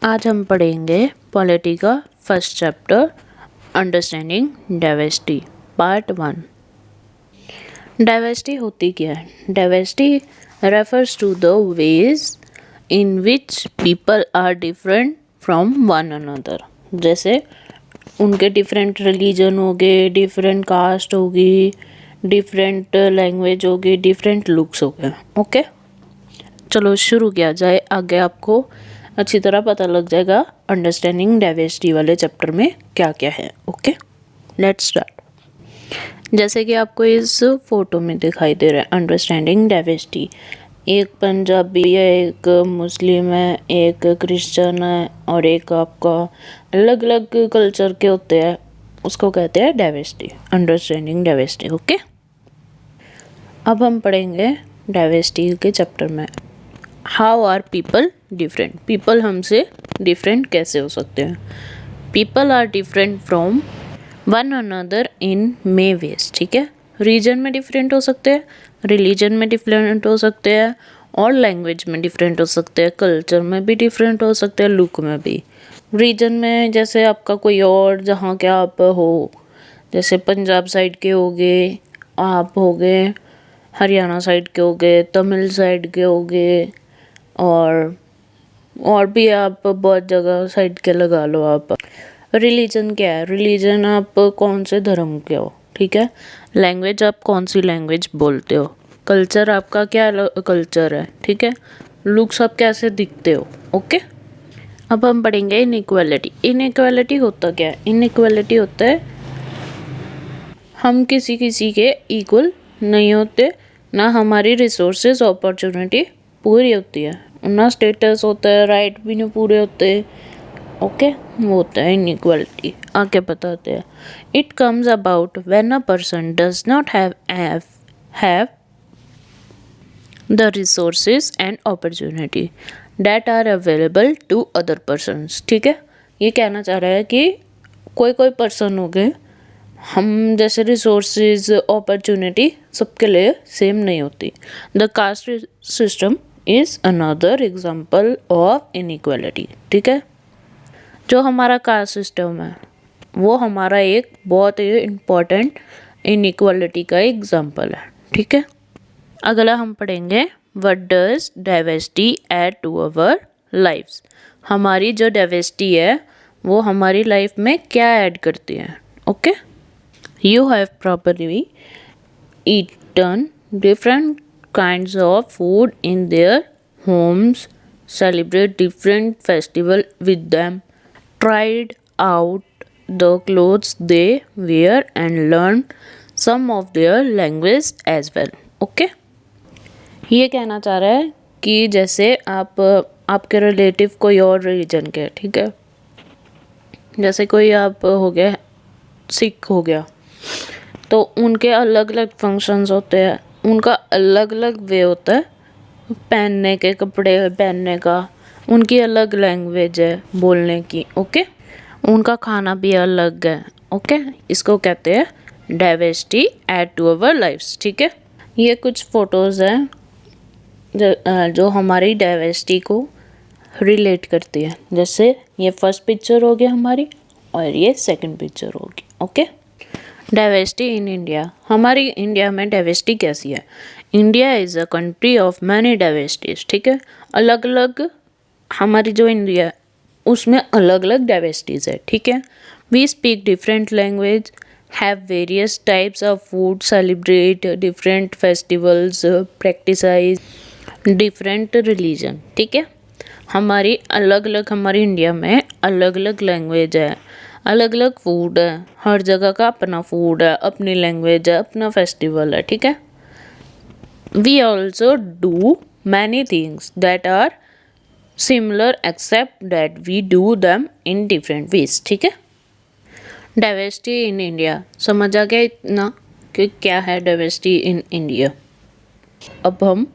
आज हम पढ़ेंगे पॉलिटी का first chapter understanding diversity part 1। Diversity होती क्या है? Diversity refers to the ways in which people are different from one another. जैसे उनके डिफरेंट रिलीजन हो गए, डिफरेंट कास्ट होगी, डिफरेंट लैंग्वेज होगी, डिफरेंट लुक्स हो गए। ओके, चलो शुरू किया जाए। आगे आपको अच्छी तरह पता लग जाएगा अंडरस्टैंडिंग डाइवर्सिटी वाले चैप्टर में क्या क्या है। Okay, let's start. जैसे कि आपको इस फोटो में दिखाई दे रहा है अंडरस्टैंडिंग डाइवर्सिटी। एक पंजाबी है, एक मुस्लिम है, एक क्रिश्चियन है और एक आपका अलग अलग कल्चर के होते हैं, उसको कहते हैं डाइवर्सिटी, अंडरस्टैंडिंग डाइवर्सिटी। ओके, अब हम पढ़ेंगे डाइवर्सिटी के चैप्टर में how are people different. People हमसे डिफरेंट कैसे हो सकते हैं? People are different from one another in many ways. ठीक है, रीजन में डिफरेंट हो सकते हैं, रिलीजन में डिफरेंट हो सकते हैं और लैंग्वेज में डिफरेंट हो सकते हैं, कल्चर में भी डिफरेंट हो सकते हैं, लुक में भी। रीजन में जैसे आपका कोई और जहाँ के आप हो, जैसे पंजाब साइड के हो गए, आप हो गए हरियाणा साइड के हो गए, तमिल साइड के हो गए और भी आप बहुत जगह साइड के लगा लो आप। रिलीजन क्या है? रिलीजन आप कौन से धर्म के हो। ठीक है, लैंग्वेज आप कौन सी लैंग्वेज बोलते हो, कल्चर आपका क्या कल्चर है। ठीक है, लुक्स आप कैसे दिखते हो। ओके, अब हम पढ़ेंगे इनइक्वालिटी। इनइक्वालिटी होता क्या है? इनइक्वालिटी होता है हम किसी किसी के इक्वल नहीं होते, ना हमारी रिसोर्सेज अपॉर्चुनिटी पूरी होती है, ना स्टेटस होता है, राइट भी नहीं पूरे होते। ओके, वो होता है इनइक्वालिटी। आगे बताते हैं। It comes about when a person does not have the resources and opportunity that are available to other persons. ठीक है, ये कहना चाह रहा है कि कोई कोई पर्सन हो गए, हम जैसे रिसोर्सेज अपॉर्चुनिटी सबके लिए सेम नहीं होती। The caste system is another example of inequality. ठीक है, जो हमारा कास्ट सिस्टम है वो हमारा एक बहुत ही इम्पोर्टेंट इनइक्वालिटी का एग्जाम्पल है। ठीक है, अगला हम पढ़ेंगे what does diversity add to our lives. हमारी जो डाइवर्सिटी है वो हमारी लाइफ में क्या ऐड करती है। Okay, you have probably eaten different kinds of food in their homes, celebrate different festival with them, tried out the clothes they wear and learned some of their language as well. Okay, ये कहना चाह रहा है कि जैसे आपके relative कोई और रिलीजन के, ठीक है, जैसे कोई आप हो गया सिख हो गया, तो उनके अलग अलग फंक्शंस होते हैं, उनका अलग अलग वे होता है पहनने के, कपड़े पहनने का, उनकी अलग लैंग्वेज है बोलने की। ओके, उनका खाना भी अलग है। ओके, इसको कहते हैं diversity add to our lives. ठीक है, ये कुछ फोटोज़ हैं जो हमारी डाइवर्सिटी को रिलेट करती है। जैसे ये फर्स्ट पिक्चर हो गया हमारी और ये सेकंड पिक्चर होगी। Okay, diversity in India. हमारी इंडिया में डाइवर्सिटी कैसी है? India is a country of many diversities. ठीक है, अलग अलग हमारी जो इंडिया है उसमें अलग अलग डाइवर्सिटीज है। ठीक है, we speak different language, have various types of food, celebrate different festivals, practise different religion. ठीक है, हमारी अलग अलग, हमारी इंडिया में अलग अलग लैंग्वेज है, अलग अलग फूड है, हर जगह का अपना फूड है, अपनी लैंग्वेज है, अपना फेस्टिवल है। ठीक है, we also do many things that are similar except that we do them in different ways. ठीक है, डाइवर्सिटी इन इंडिया समझ आ गया इतना कि क्या है डाइवर्सिटी इन इंडिया। अब हम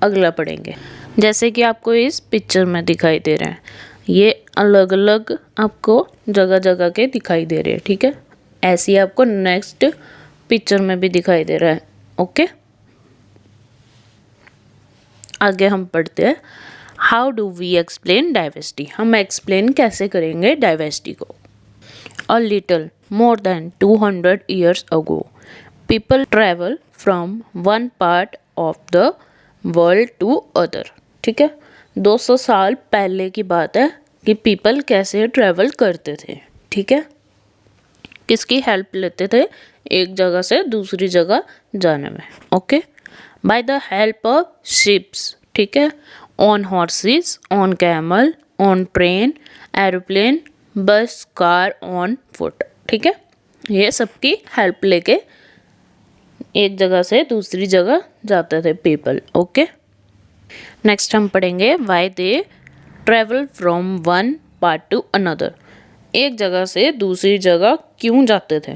अगला पढ़ेंगे। जैसे कि आपको इस पिक्चर में दिखाई दे रहे हैं, ये अलग अलग आपको जगह जगह के दिखाई दे रहे हैं। ठीक है, ऐसे ही आपको नेक्स्ट पिक्चर में भी दिखाई दे रहा है। ओके, आगे हम पढ़ते हैं how do we explain diversity, हम एक्सप्लेन कैसे करेंगे डाइवर्सिटी को। A little more than 200 years ago people travel from one part of the world to other। ठीक है, 200 साल पहले की बात है कि पीपल कैसे ट्रैवल करते थे। ठीक है, किसकी हेल्प लेते थे एक जगह से दूसरी जगह जाने में। Okay, by the help of ships. ठीक है, on horses, on camel, on train, aeroplane, बस, कार, ऑन फुट। ठीक है, ये सबकी हेल्प लेके एक जगह से दूसरी जगह जाते थे पीपल। ओके, नेक्स्ट हम पढ़ेंगे why they travel from one part two another. एक जगह से दूसरी जगह क्यों जाते थे।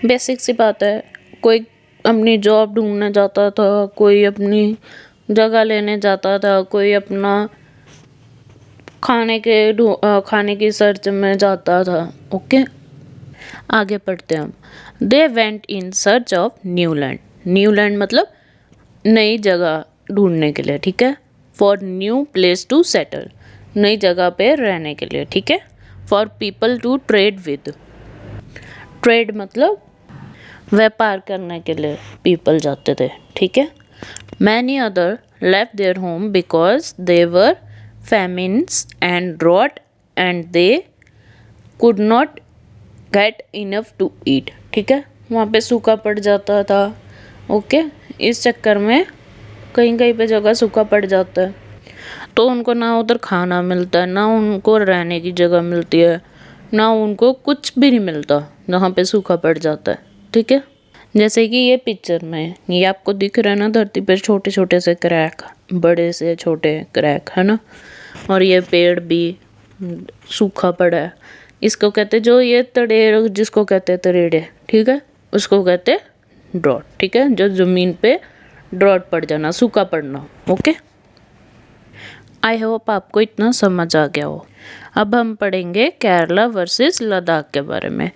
बेसिक सी बात है, कोई अपनी जॉब ढूंढने जाता था, कोई अपनी जगह लेने जाता था, कोई अपना खाने की सर्च में जाता था। ओके, आगे पढ़ते हैं हम। They went in search of new land. New land मतलब नई जगह ढूंढने के लिए। ठीक है, for new place to settle, नई जगह पे रहने के लिए। ठीक है, for people to trade with, trade मतलब व्यापार करने के लिए पीपल जाते थे। ठीक है, many other left their home because they were famines and drought and they could not get enough to eat। ठीक है, वहाँ पे सूखा पड़ जाता था। ओके, इस चक्कर में कहीं कहीं पे जगह सूखा पड़ जाता है तो उनको ना उधर खाना मिलता है, ना उनको रहने की जगह मिलती है, ना उनको कुछ भी नहीं मिलता जहाँ पे सूखा पड़ जाता है। ठीक है, जैसे कि ये पिक्चर में ये आपको दिख रहा है ना, धरती पर छोटे छोटे से क्रैक, बड़े से छोटे क्रैक है ना, और ये पेड़ भी सूखा पड़ा है। इसको कहते जो ये तड़ेर, जिसको कहते हैं तरेड़े। ठीक है, उसको कहते हैं ड्रॉट। ठीक है, जो ज़मीन पे ड्रॉट पड़ जाना, सूखा पड़ना। ओके, आई होप आपको इतना समझ आ गया हो। अब हम पढ़ेंगे केरला वर्सेस लद्दाख के बारे में।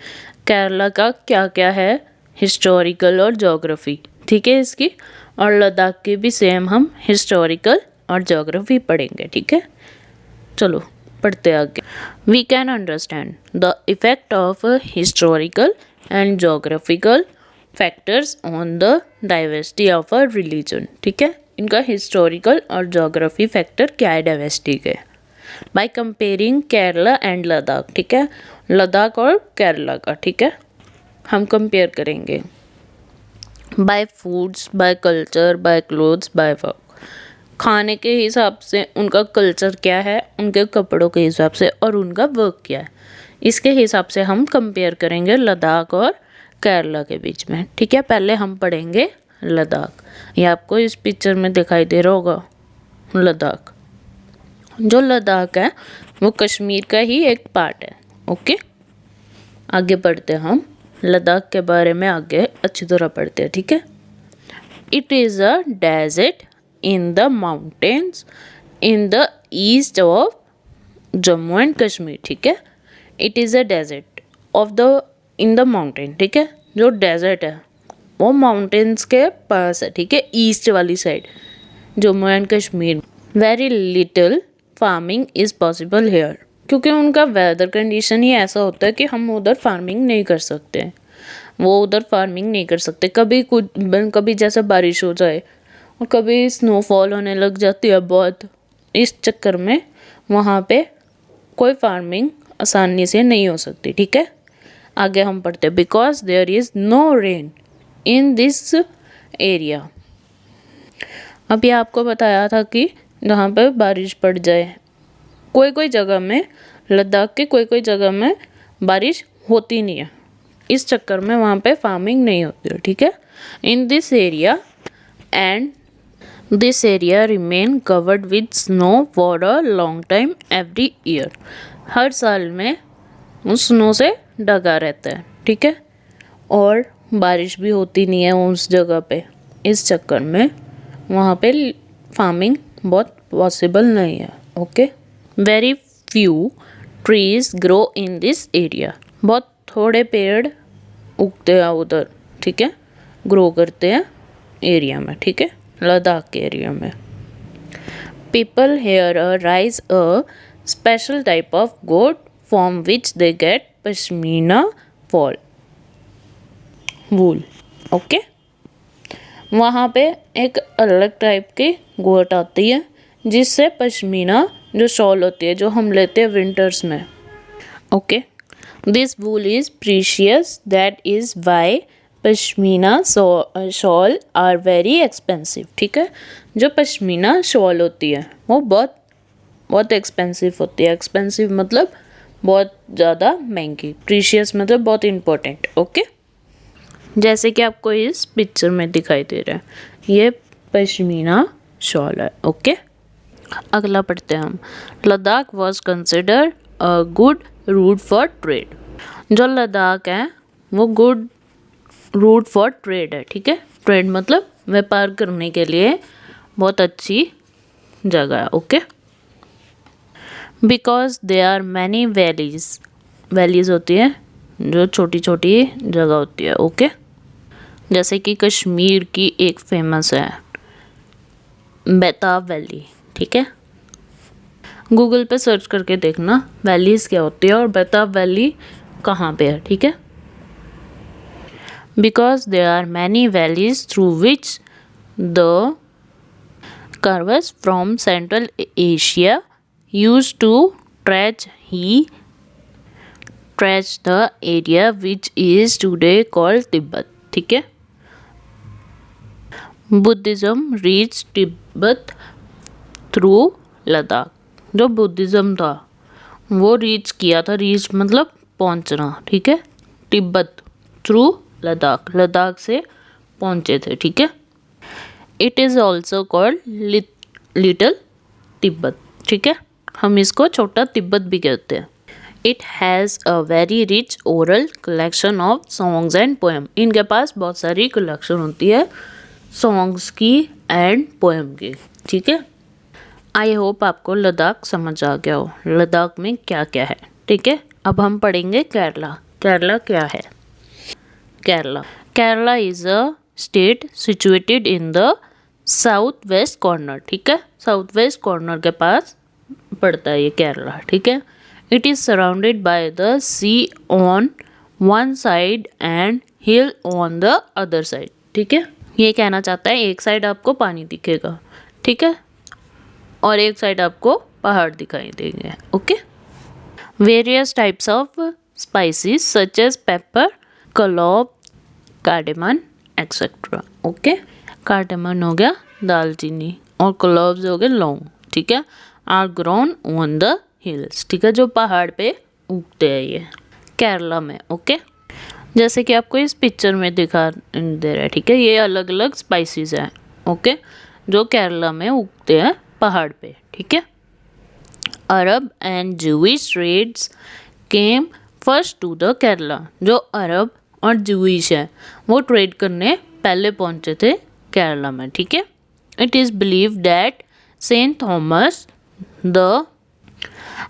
केरला का क्या क्या है हिस्टोरिकल और ज्योग्राफी। ठीक है इसकी, और लद्दाख की भी सेम हम हिस्टोरिकल और ज्योग्राफी पढ़ेंगे। ठीक है, चलो पढ़ते आगे। We can understand the effect of historical and geographical factors on the diversity of a religion. ठीक है, इनका हिस्टोरिकल और ज्योग्राफी फैक्टर क्या है डाइवर्सिटी के, by comparing Kerala and Ladakh. ठीक है, लद्दाख और केरला का। ठीक है, हम कंपेयर करेंगे by foods, by culture, by clothes, by work. खाने के हिसाब से उनका कल्चर क्या है, उनके कपड़ों के हिसाब से, और उनका वर्क क्या है, इसके हिसाब से हम कंपेयर करेंगे लद्दाख और केरला के बीच में। ठीक है, पहले हम पढ़ेंगे लद्दाख। ये आपको इस पिक्चर में दिखाई दे रहा होगा लद्दाख। जो लद्दाख है वो कश्मीर का ही एक पार्ट है। ओके, आगे पढ़ते हैं हम लद्दाख के बारे में, आगे अच्छी तरह पढ़ते हैं। ठीक है, it is a desert in the mountains in the east of Jammu and Kashmir. ठीक है, it is a desert of the in the mountain. ठीक है, जो डेजर्ट है वो माउंटेन्स के पास है। ठीक है, ईस्ट वाली side Jammu and Kashmir. Very little farming is possible here, क्योंकि उनका वेदर कंडीशन ही ऐसा होता है कि हम उधर फार्मिंग नहीं कर सकते, वो उधर फार्मिंग नहीं कर सकते। कभी जैसे बारिश हो जाए और कभी स्नोफॉल होने लग जाती है बहुत, इस चक्कर में वहाँ पे कोई फार्मिंग आसानी से नहीं हो सकती। ठीक है, आगे हम पढ़ते हैं because there is no rain in this area. अभी आपको बताया था कि जहाँ पे बारिश पड़ जाए, कोई कोई जगह में, लद्दाख के कोई कोई जगह में बारिश होती नहीं है, इस चक्कर में वहाँ पे फार्मिंग नहीं होती है। ठीक है, in this area and this area remain covered with snow for a long time every year. हर साल में उस स्नो से ढका रहता है। ठीक है, और बारिश भी होती नहीं है उस जगह पे, इस चक्कर में वहाँ पे फार्मिंग बहुत पॉसिबल नहीं है। Okay, very few trees grow in this area. बहुत थोड़े पेड़ उगते हैं उधर। ठीक है, ग्रो करते हैं एरिया में। ठीक है, लद्दाख के एरिया में। People here raise a special type of goat from which they get pashmina wool. Okay, वहाँ पे एक अलग टाइप की गोट आती है जिससे पश्मीना जो शॉल होती है जो हम लेते हैं विंटर्स में. Okay, this wool is precious, that is why pashmina shawl are very expensive. ठीक है, जो पश्मीना शॉल होती है वो बहुत बहुत एक्सपेंसिव होती है. एक्सपेंसिव मतलब बहुत ज़्यादा महंगी. प्रीशियस मतलब बहुत इम्पोर्टेंट. ओके, जैसे कि आपको इस पिक्चर में दिखाई दे रहा है, ये पश्मीना शॉल है. ओके, अगला पढ़ते हैं हम. Ladakh was considered a good route for trade. जो लद्दाख है वो गुड रूट फॉर ट्रेड है. ठीक है, ट्रेड मतलब व्यापार करने के लिए बहुत अच्छी जगह है. Okay, because they are many valleys. Valleys होती है जो छोटी छोटी जगह होती है. ओके, जैसे कि कश्मीर की एक फेमस है बेताब वैली. ठीक है, गूगल पे सर्च करके देखना वैलीज क्या होती है और बेताब वैली कहाँ पे है. ठीक है, because there are many valleys through which the curves from Central Asia used to trace the area which is today called Tibet. ठीक है, Buddhism reach Tibet through Ladakh. जो बुद्धिज्म था वो रीच किया था. रीच मतलब पहुंचना. ठीक है, तिब्बत थ्रू लद्दाख, लद्दाख से पहुंचे थे. ठीक है, it is also called little Tibet. ठीक है, हम इसको छोटा तिब्बत भी कहते हैं. It has a very rich oral collection of songs and poem. इनके पास बहुत सारी कलेक्शन होती है सॉन्ग्स की एंड पोएम की. ठीक है, आई होप आपको लद्दाख समझ आ गया हो लद्दाख में क्या क्या है. ठीक है, अब हम पढ़ेंगे केरला. केरला क्या है? Kerala is a state situated in the south west corner. ठीक है, साउथ वेस्ट कॉर्नर के पास पड़ता है ये केरला. ठीक है, it is surrounded by the sea on one side and hill on the other side. ठीक है, ये कहना चाहता है एक साइड आपको पानी दिखेगा. ठीक है, और एक साइड आपको पहाड़ दिखाई देंगे. Okay, various types of spices such as pepper, clove, cardamom etcetera. Okay, cardamom हो गया दालचीनी और क्लोव्स हो गए लौंग. ठीक है, are grown on the hills. ठीक है, जो पहाड़ पे उगते हैं ये केरला में. ओके, जैसे कि आपको इस पिक्चर में दिखा दे रहा है. ठीक है, ये अलग अलग स्पाइसेस हैं. ओके, जो केरला में उगते हैं पहाड़ पे. ठीक है, Arab and Jewish trades came first to the Kerala. जो अरब और जूइश है वो ट्रेड करने पहले पहुंचे थे केरला में. ठीक है, it is believe that Saint Thomas the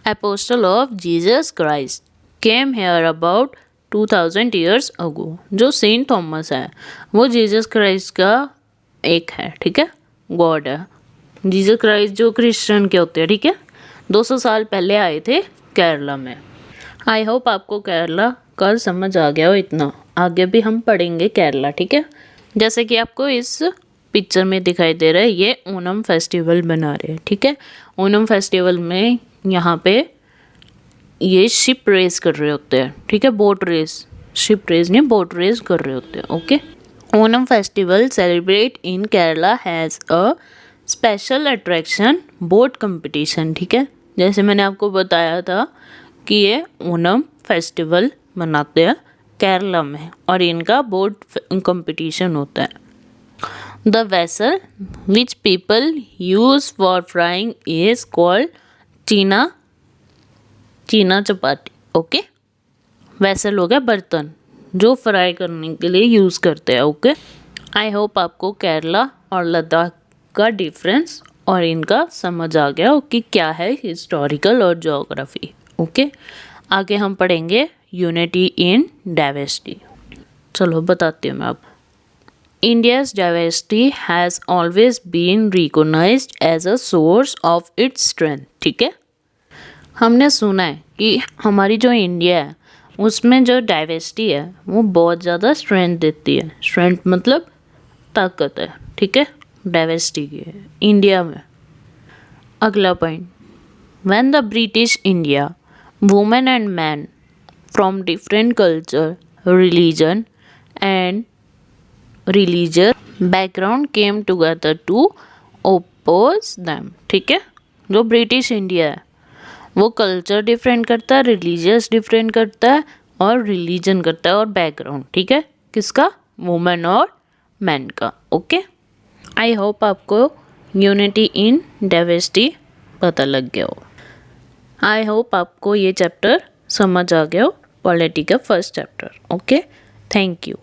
apostle of Jesus Christ came here about 2000 years ago. जो सेंट थॉमस है वो जीसस क्राइस्ट का एक है. ठीक है, गॉड है. जीसस क्राइस्ट जो क्रिश्चियन के होते हैं. ठीक है, 200 साल पहले आए थे केरला में. आई होप आपको केरला का समझ आ गया हो इतना. आगे भी हम पढ़ेंगे केरला. ठीक है, जैसे कि आपको इस पिक्चर में दिखाई दे रहा है ये ओणम फेस्टिवल मना रहे हैं. ठीक है, ओणम फेस्टिवल में यहाँ पे ये शिप रेस कर रहे होते हैं. ठीक है, बोट रेस, शिप रेस नहीं बोट रेस कर रहे होते हैं. Okay, Onam festival celebrate in Kerala has a special attraction boat competition. ठीक है, जैसे मैंने आपको बताया था कि ये ओणम फेस्टिवल मनाते हैं केरला में और इनका बोट कंपटीशन होता है. The vessel which people use for frying is called चीना चपाती. ओके, वेसल हो गया बर्तन जो फ्राई करने के लिए यूज़ करते हैं. ओके, आई होप आपको केरला और लद्दाख का डिफरेंस और इनका समझ आ गया कि क्या है हिस्टोरिकल और ज्योग्राफी. ओके, आगे हम पढ़ेंगे यूनिटी इन डाइवर्सिटी. चलो बताती हूँ मैं आप. India's diversity has always been recognized as a source of its strength. ठीक है, हमने सुना है कि हमारी जो इंडिया है उसमें जो डाइवर्सिटी है वो बहुत ज़्यादा स्ट्रेंथ देती है. स्ट्रेंथ मतलब ताकत है. ठीक है, डाइवर्सिटी की है इंडिया में. अगला point, when the British India women and man from different culture, religion and religious background came together to oppose them. ठीक है, जो ब्रिटिश इंडिया है वो कल्चर डिफरेंट करता है, रिलीजियस डिफरेंट करता है और रिलीजन करता है और बैकग्राउंड. ठीक है, किसका? वुमेन और मैन का. ओके, आई होप आपको यूनिटी इन डाइवर्सिटी पता लग गया हो. आई होप आपको ये चैप्टर समझ आ गया हो, पॉलिटी का first chapter. Okay, thank you.